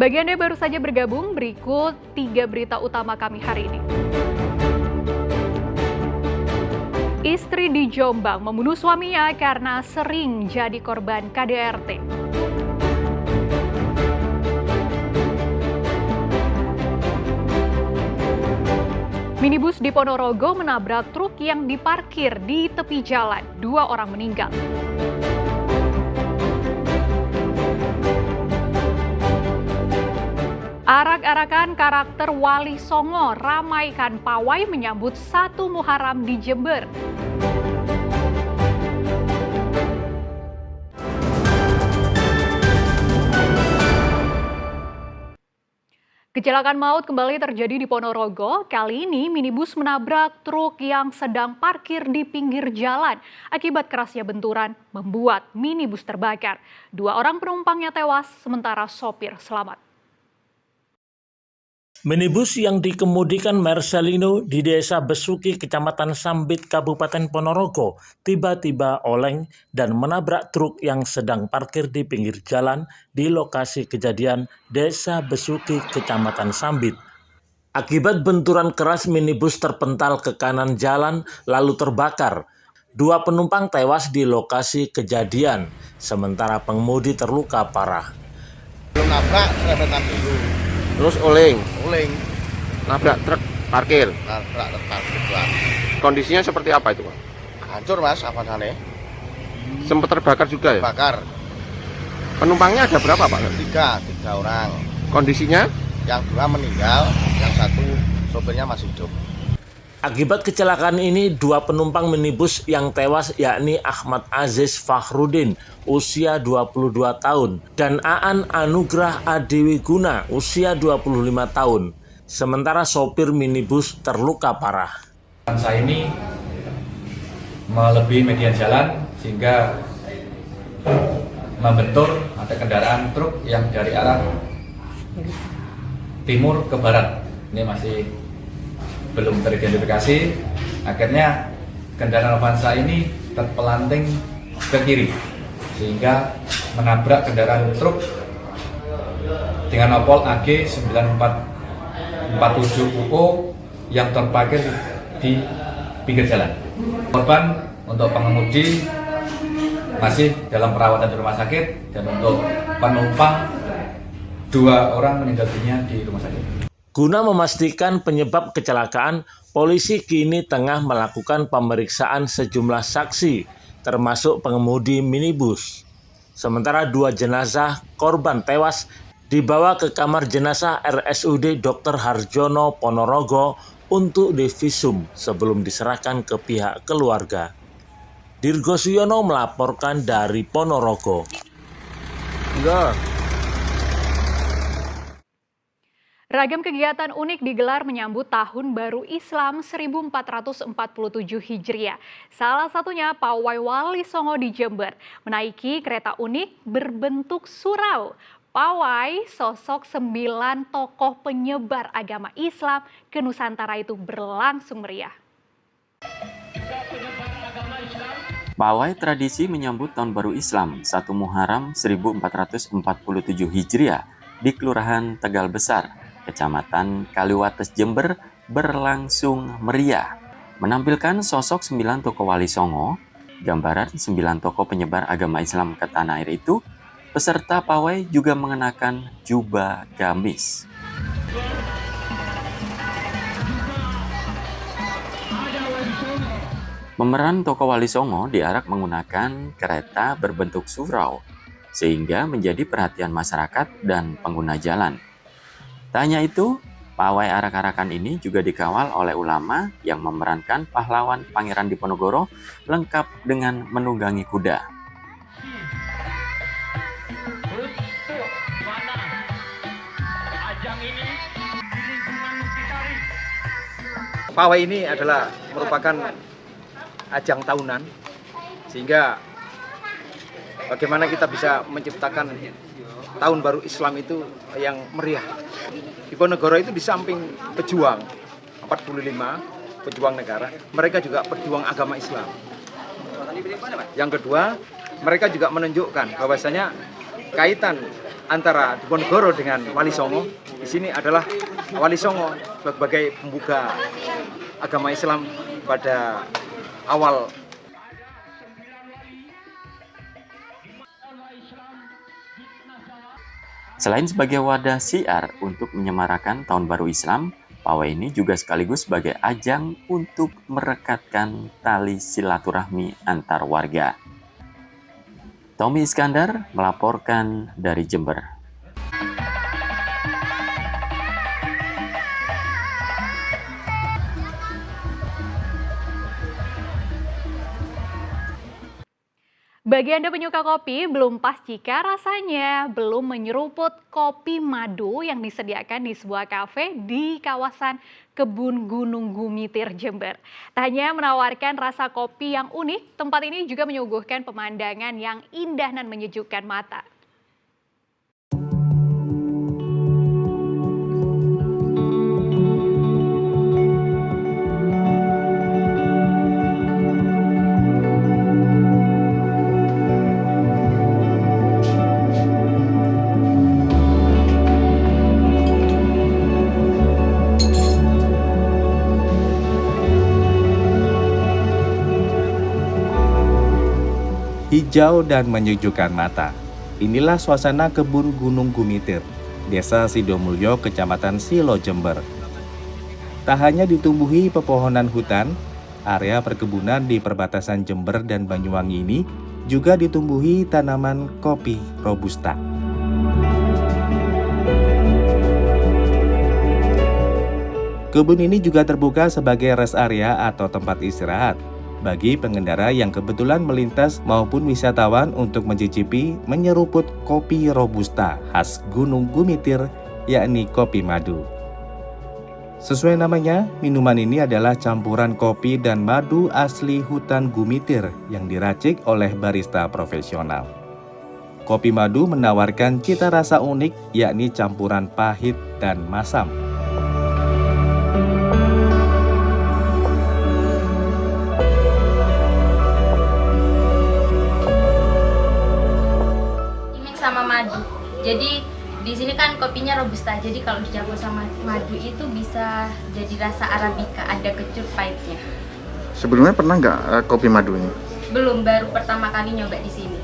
Bagi Anda yang baru saja bergabung, berikut 3 berita utama kami hari ini. Istri di Jombang membunuh suaminya karena sering jadi korban KDRT. Minibus di Ponorogo menabrak truk yang diparkir di tepi jalan. 2 orang meninggal. Arak-arakan karakter Wali Songo ramaikan pawai menyambut 1 Muharram di Jember. Kecelakaan maut kembali terjadi di Ponorogo. Kali ini minibus menabrak truk yang sedang parkir di pinggir jalan. Akibat kerasnya benturan membuat minibus terbakar. 2 orang penumpangnya tewas, sementara sopir selamat. Minibus yang dikemudikan Marcelino di Desa Besuki, Kecamatan Sambit, Kabupaten Ponorogo, tiba-tiba oleng dan menabrak truk yang sedang parkir di pinggir jalan di lokasi kejadian Desa Besuki, Kecamatan Sambit. Akibat benturan keras, minibus terpental ke kanan jalan lalu terbakar. 2 penumpang tewas di lokasi kejadian, sementara pengemudi terluka parah. Belum nabrak, serebetan dulu. Terus oleng, nabrak truk parkir. Nabrak truk parkir, Pak. Kondisinya seperti apa itu, Pak? Hancur, Mas, apa sana? Sempat terbakar juga ya? Bakar. Penumpangnya ada berapa, Pak? 3 orang. Kondisinya? Yang 2 meninggal, yang 1 sopirnya masih hidup. Akibat kecelakaan ini, 2 penumpang minibus yang tewas yakni Ahmad Aziz Fakhrudin, usia 22 tahun, dan Aan Anugrah Adiwiguna, usia 25 tahun. Sementara sopir minibus terluka parah. Saya ini melebihi median jalan sehingga membentur ada kendaraan truk yang dari arah timur ke barat. Ini masih belum teridentifikasi. Akhirnya kendaraan Avanza ini terpelanting ke kiri sehingga menabrak kendaraan truk dengan nopol AG 9447 UO yang terparkir di pinggir jalan. Korban untuk pengemudi masih dalam perawatan di rumah sakit, dan untuk penumpang 2 orang meninggal dunia di rumah sakit. Guna memastikan penyebab kecelakaan, polisi kini tengah melakukan pemeriksaan sejumlah saksi, termasuk pengemudi minibus. Sementara 2 jenazah korban tewas dibawa ke kamar jenazah RSUD Dr. Harjono Ponorogo untuk divisum sebelum diserahkan ke pihak keluarga. Dirgo Suyono melaporkan dari Ponorogo. Ragam kegiatan unik digelar menyambut Tahun Baru Islam 1447 Hijriah. Salah satunya pawai Wali Songo di Jember, menaiki kereta unik berbentuk surau. Pawai sosok 9 tokoh penyebar agama Islam ke Nusantara itu berlangsung meriah. Pawai tradisi menyambut Tahun Baru Islam 1 Muharram 1447 Hijriah di Kelurahan Tegal Besar, Kecamatan Kaliwates, Jember berlangsung meriah. Menampilkan sosok 9 tokoh Wali Songo, gambaran 9 tokoh penyebar agama Islam ke tanah air itu, peserta pawai juga mengenakan jubah gamis. Pemeran tokoh Wali Songo diarak menggunakan kereta berbentuk surau, sehingga menjadi perhatian masyarakat dan pengguna jalan. Tak hanya itu, pawai arak-arakan ini juga dikawal oleh ulama yang memerankan pahlawan Pangeran Diponegoro lengkap dengan menunggangi kuda. Pawai ini adalah merupakan ajang tahunan, sehingga bagaimana kita bisa menciptakan Tahun Baru Islam itu yang meriah. Diponegoro itu di samping pejuang 45, pejuang negara, mereka juga pejuang agama Islam. Yang kedua, mereka juga menunjukkan bahwasanya kaitan antara Diponegoro dengan Wali Songo. Di sini adalah Wali Songo sebagai pembuka agama Islam pada awal. Selain sebagai wadah syiar untuk menyemarakan Tahun Baru Islam, pawai ini juga sekaligus sebagai ajang untuk merekatkan tali silaturahmi antar warga. Tommy Iskandar melaporkan dari Jember. Bagi Anda penyuka kopi, belum pas jika rasanya belum menyeruput kopi madu yang disediakan di sebuah kafe di kawasan Kebun Gunung Gumitir, Jember. Tak hanya menawarkan rasa kopi yang unik, tempat ini juga menyuguhkan pemandangan yang indah dan menyejukkan mata. Hijau dan menyejukkan mata. Inilah suasana Kebun Gunung Gumitir, Desa Sidomulyo, Kecamatan Silo, Jember. Tak hanya ditumbuhi pepohonan hutan, area perkebunan di perbatasan Jember dan Banyuwangi ini juga ditumbuhi tanaman kopi robusta. Kebun ini juga terbuka sebagai rest area atau tempat istirahat bagi pengendara yang kebetulan melintas maupun wisatawan untuk mencicipi menyeruput kopi robusta khas Gunung Gumitir, yakni kopi madu. Sesuai namanya, minuman ini adalah campuran kopi dan madu asli hutan Gumitir yang diracik oleh barista profesional. Kopi madu menawarkan cita rasa unik, yakni campuran pahit dan masam. Sama madu. Jadi di sini kan kopinya robusta. Jadi kalau dicampur sama madu itu bisa jadi rasa arabica, ada kecut pahitnya. Sebelumnya pernah nggak kopi madu ini? Belum, baru pertama kali nyoba di sini.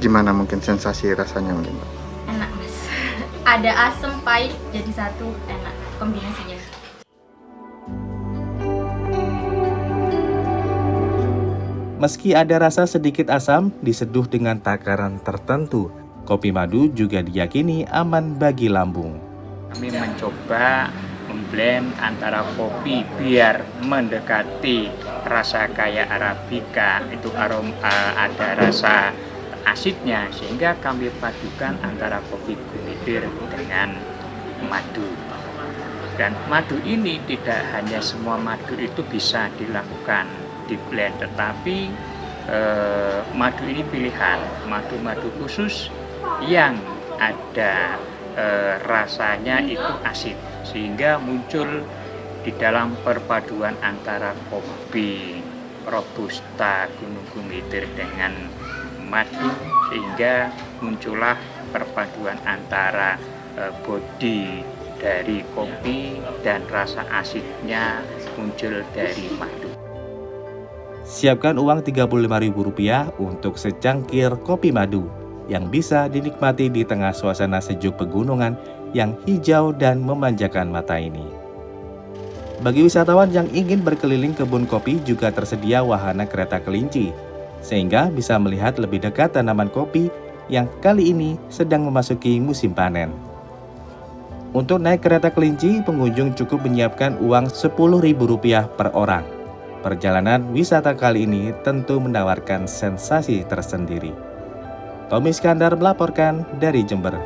Gimana mungkin sensasi rasanya mungkin, Pak? Enak, Mas. Ada asam pahit jadi satu, enak kombinasinya. Meski ada rasa sedikit asam diseduh dengan takaran tertentu, kopi madu juga diyakini aman bagi lambung. Kami mencoba memblend antara kopi biar mendekati rasa kayak arabica, itu ada rasa asidnya, sehingga kami padukan antara kopi Gumitir dengan madu. Dan madu ini tidak hanya semua madu itu bisa dilakukan di blend, tetapi madu ini pilihan, madu-madu khusus yang ada rasanya itu asid, sehingga muncul di dalam perpaduan antara kopi robusta Gunung Gumitir dengan madu, sehingga muncullah perpaduan antara bodi dari kopi dan rasa asidnya muncul dari madu. Siapkan uang Rp35.000 untuk secangkir kopi madu yang bisa dinikmati di tengah suasana sejuk pegunungan yang hijau dan memanjakan mata ini. Bagi wisatawan yang ingin berkeliling kebun kopi juga tersedia wahana kereta kelinci, sehingga bisa melihat lebih dekat tanaman kopi yang kali ini sedang memasuki musim panen. Untuk naik kereta kelinci, pengunjung cukup menyiapkan uang Rp10.000 per orang. Perjalanan wisata kali ini tentu menawarkan sensasi tersendiri. Tommy Iskandar melaporkan dari Jember.